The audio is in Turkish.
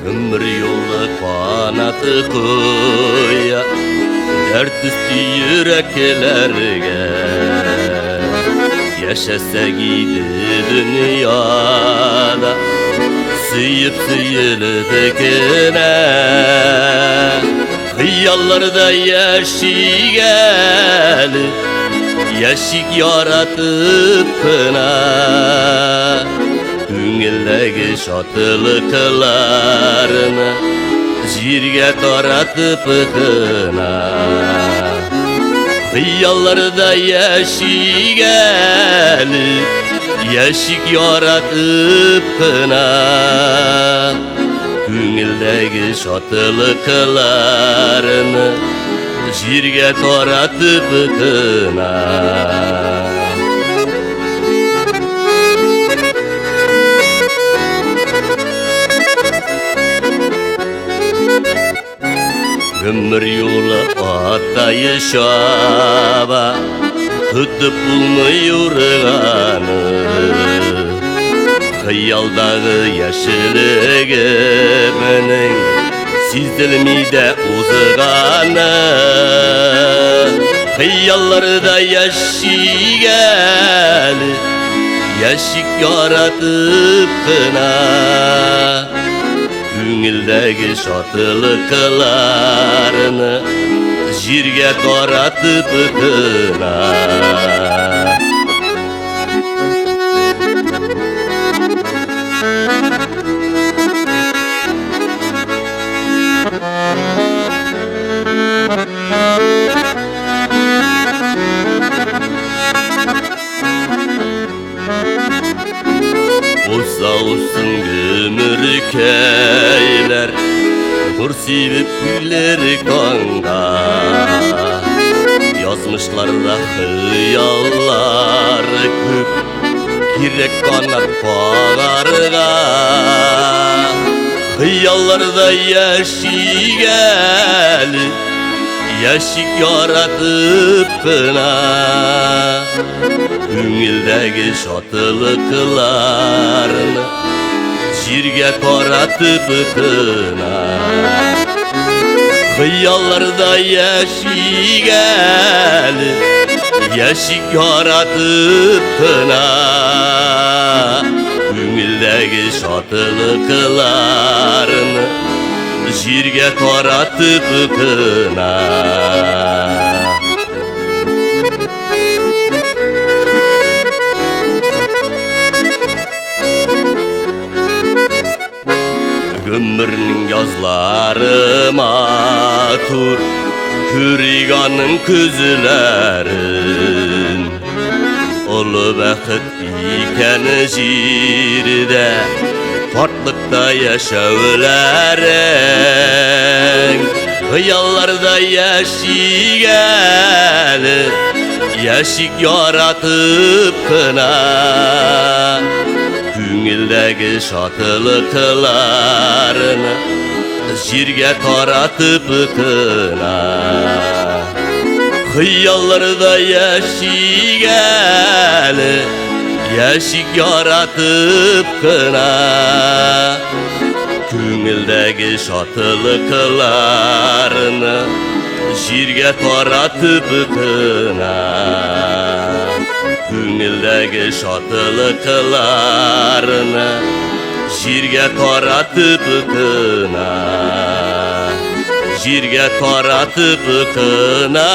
Ömür yolu kanatı koya dert üstü yüreklerge yaşasa gidi dünyada sıyıp sıyılıdıkına hıyallarda yaşayıp yaşık yaratıp kına Güngildeki şatılıklarını jirge taratıp kına hıyallarda yaşayıp yaşık yaratıp kına Güngildeki şatılıklarını jirge taratıp kına Ömür yolu atayı şaba tutup bulmuyor kanı Hıyaldağı yaşlılığımın sizdilmide uzağanı Hıyallarda yaşayıp yaşık yaratıp kına Güngildeki şatılıklarını jirge taratıp kına Olsa olsun gömürük eyler Kur sivip güller kanka Yazmışlar da hıyallar köp Girek kanat bağarga Hıyallarda yaşayıp yaşık yaratıp kına Güngildeki şatılıklarını jirge taratıp kına Hıyallarda yaşayıp yaşık yaratıp kına Güngildeki şatılıklarını jirge taratıp kına Ömrünün yazları matur Küriganın küzlerin Olu bəxit iken jirde Fartlıkta yaşavlerin Hıyallarda yaşayıp yaşık yaratıp kına Güngildeki şatılıklarını jirge taratıp kına Hıyallarda yaşayıp yaşık yaratıp kına Güngildeki şatılıklarını jirge taratıp kına Güngildeki şatılıklarını jirge taratıp kına Jirge taratıp kına